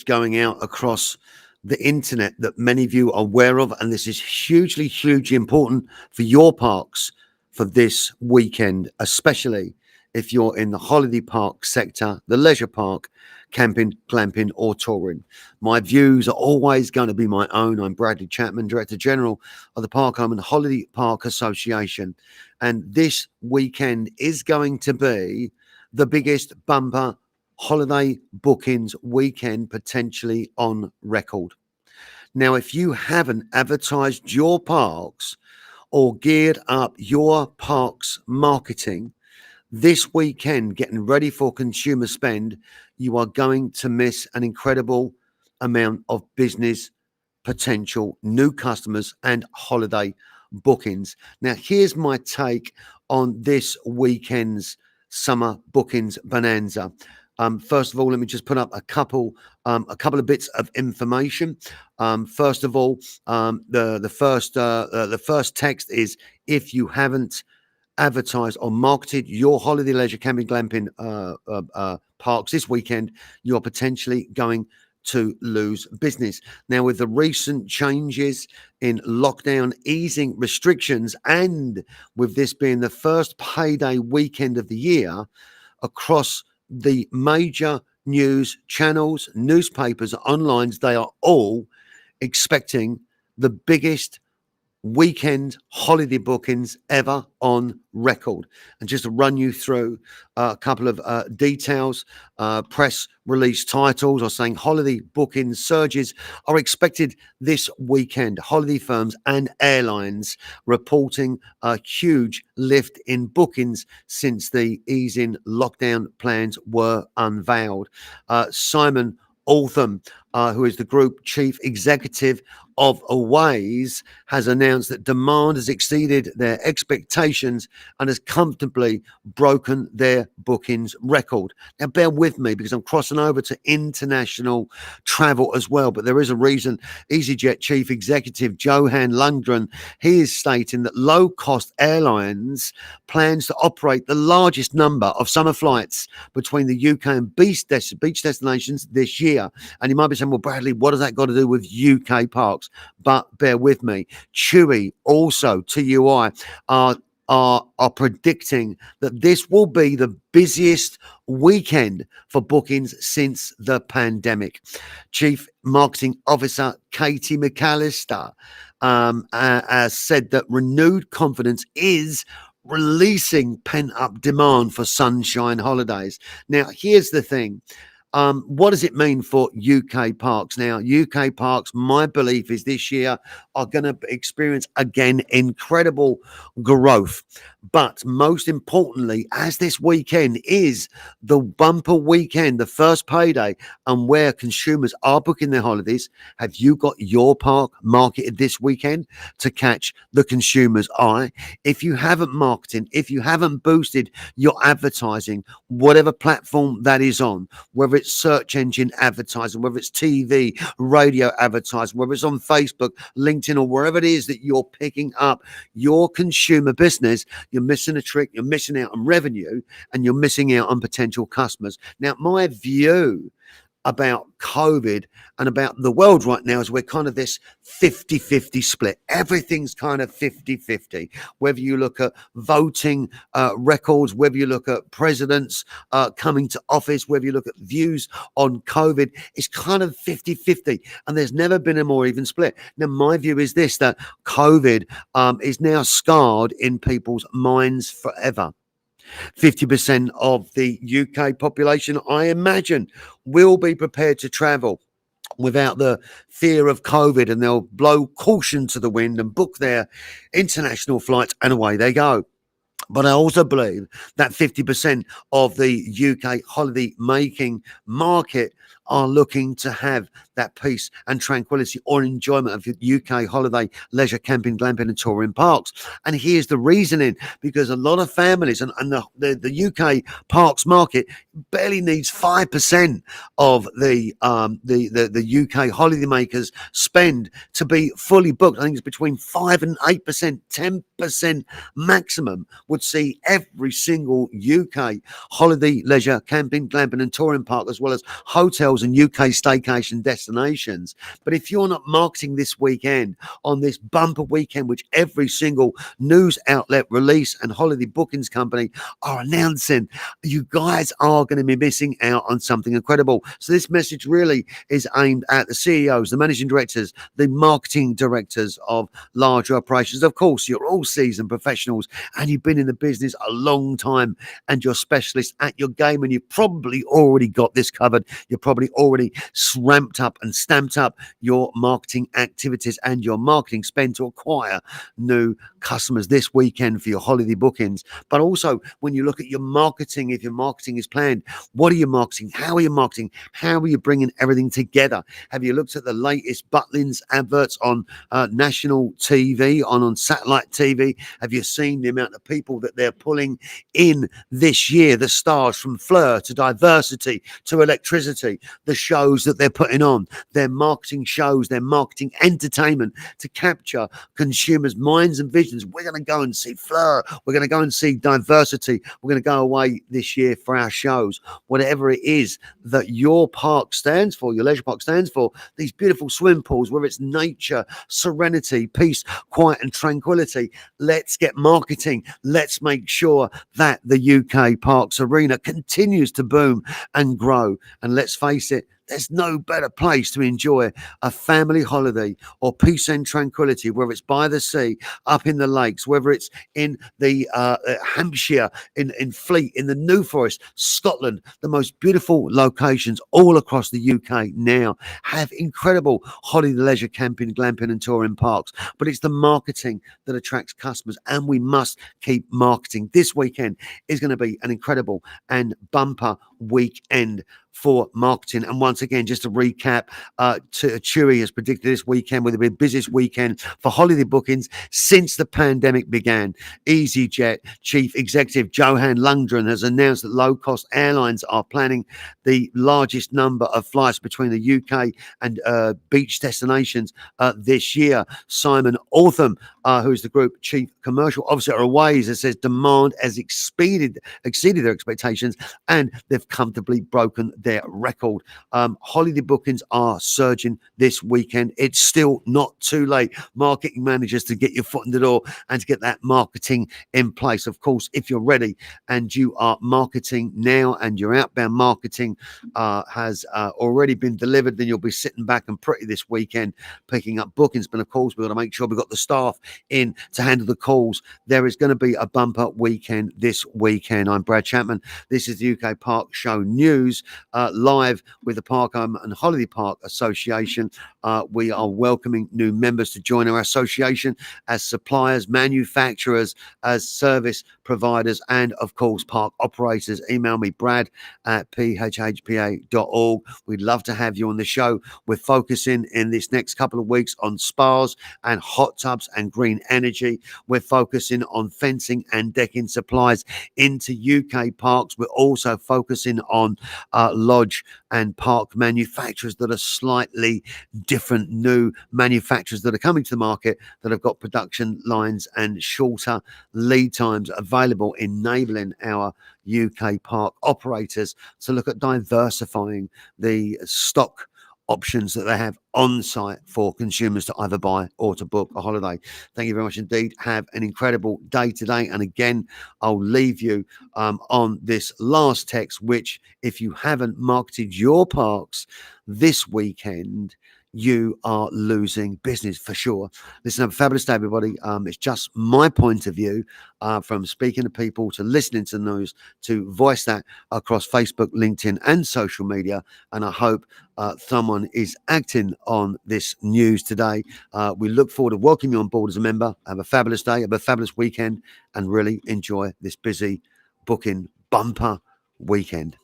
going out across the internet that many of you are aware of, and this is hugely important for your parks for this weekend, especially if you're in the holiday park sector, the leisure park, camping, glamping, or touring. My views are always going to be my own. I'm Bradley Chapman, Director General of the Park Home and Holiday Park Association, and this weekend is going to be the biggest bumper holiday bookings weekend potentially on record. Now, if you haven't advertised your parks or geared up your parks marketing this weekend, getting ready for consumer spend, you are going to miss an incredible amount of business potential, new customers, and holiday bookings. Now, here's my take on this weekend's summer bookings bonanza. First of all, let me just put up a couple of bits of information. First of all, the first text is: if you haven't advertised or marketed your holiday leisure camping glamping parks this weekend, you're potentially going to lose business. Now, with the recent changes in lockdown easing restrictions, and with this being the first payday weekend of the year, across the major news channels, newspapers, online, they are all expecting the biggest weekend holiday bookings ever on record. And just to run you through a couple of details, press release titles are saying holiday booking surges are expected this weekend. Holiday firms and airlines reporting a huge lift in bookings since the easing lockdown plans were unveiled. Simon Altham, who is the group chief executive of Aways, has announced that demand has exceeded their expectations and has comfortably broken their bookings record. Now, bear with me because I'm crossing over to international travel as well, but there is a reason. EasyJet chief executive Johan Lundgren, he is stating that low-cost airlines plans to operate the largest number of summer flights between the UK and beach destinations this year. And you might be saying, well, Bradley, what does that got to do with UK parks? But bear with me. TUI, also TUI, are predicting that this will be the busiest weekend for bookings since the pandemic. Chief Marketing Officer Katie McAllister said that renewed confidence is releasing pent-up demand for sunshine holidays. Now, here's the thing. What does it mean for UK parks? Now, UK parks, my belief is this year are going to experience, again, incredible growth. But most importantly, as this weekend is the bumper weekend, the first payday, and where consumers are booking their holidays, have you got your park marketed this weekend to catch the consumer's eye? If you haven't marketed, if you haven't boosted your advertising, whatever platform that is on, whether it's search engine advertising, whether it's TV, radio advertising, whether it's on Facebook, LinkedIn, or wherever it is that you're picking up your consumer business, you're missing a trick, you're missing out on revenue, and you're missing out on potential customers. Now, my view about COVID and about the world right now is we're kind of this 50-50 split. Everything's kind of 50-50. Whether you look at voting records, whether you look at presidents coming to office, whether you look at views on COVID, it's kind of 50-50. And there's never been a more even split. Now, my view is this, that COVID is now scarred in people's minds forever. 50% of the UK population, I imagine, will be prepared to travel without the fear of COVID, and they'll blow caution to the wind and book their international flights, and away they go. But I also believe that 50% of the UK holiday making market are looking to have that peace and tranquility or enjoyment of UK holiday leisure camping, glamping and touring parks. And here's the reasoning: because a lot of families and the UK parks market barely needs 5% of the UK holidaymakers spend to be fully booked. I think it's between 5 and 8%, 10% maximum would see every single UK holiday leisure camping, glamping and touring park, as well as hotel hotels and UK staycation destinations. But if you're not marketing this weekend on this bumper weekend, which every single news outlet, release, and holiday bookings company are announcing, you guys are going to be missing out on something incredible. So this message really is aimed at the CEOs, the managing directors, the marketing directors of larger operations. Of course, you're all seasoned professionals and you've been in the business a long time and you're specialists at your game, and you've probably already got this covered. You're probably already ramped up and stamped up your marketing activities and your marketing spend to acquire new customers this weekend for your holiday bookings. But also, when you look at your marketing, if your marketing is planned, what are you marketing? How are you marketing? How are you bringing everything together? Have you looked at the latest Butlins adverts on national TV, on satellite TV? Have you seen the amount of people that they're pulling in this year? The stars, from Fleur to Diversity to Electricity, the shows that they're putting on, their marketing shows, their marketing entertainment to capture consumers' minds and visions. We're going to go and see Fleur. We're going to go and see Diversity. We're going to go away this year for our shows. Whatever it is that your park stands for, your leisure park stands for, these beautiful swimming pools, where it's nature, serenity, peace, quiet, and tranquility. Let's get marketing. Let's make sure that the UK Parks arena continues to boom and grow. And let's face it, there's no better place to enjoy a family holiday or peace and tranquility, whether it's by the sea, up in the lakes, whether it's in the Hampshire, in Fleet, in the New Forest, Scotland. The most beautiful locations all across the UK now have incredible holiday, leisure, camping, glamping, and touring parks. But it's the marketing that attracts customers, and we must keep marketing. This weekend is going to be an incredible and bumper weekend for marketing. And once again, just to recap, Chewy has predicted this weekend will be the busiest weekend for holiday bookings since the pandemic began. EasyJet Chief Executive Johan Lundgren has announced that low-cost airlines are planning the largest number of flights between the UK and beach destinations this year. Simon Ortham, who is the Group Chief Commercial Officer at Aways, says demand has exceeded their expectations, and they've comfortably broken their record. Holiday bookings are surging this weekend. It's still not too late, marketing managers, to get your foot in the door and to get that marketing in place. Of course, if you're ready and you are marketing now and your outbound marketing has already been delivered, then you'll be sitting back and pretty this weekend picking up bookings. But of course, we've got to make sure we've got the staff in to handle the calls. There is going to be a bumper weekend this weekend. I'm Brad Chapman. This is the UK Park Show News, live with the Park Home and Holiday Park Association. We are welcoming new members to join our association as suppliers, manufacturers, as service providers, and of course park operators. Email me, brad@phhpa.org. We'd love to have you on the show. We're focusing in this next couple of weeks on spas and hot tubs and green energy. We're focusing on fencing and decking supplies into UK parks. We're also focusing on lodge and park manufacturers that are slightly different, new manufacturers that are coming to the market that have got production lines and shorter lead times available, enabling our UK park operators to look at diversifying the stock options that they have on site for consumers to either buy or to book a holiday. Thank you very much indeed. Have an incredible day today. And again, I'll leave you on this last text, which, if you haven't marketed your parks this weekend, you are losing business for sure. Listen, have a fabulous day, everybody. It's just my point of view, from speaking to people to listening to the news, to voice that across Facebook, LinkedIn, and social media. And I hope someone is acting on this news today. We look forward to welcoming you on board as a member. Have a fabulous day, have a fabulous weekend, and really enjoy this busy booking bumper weekend.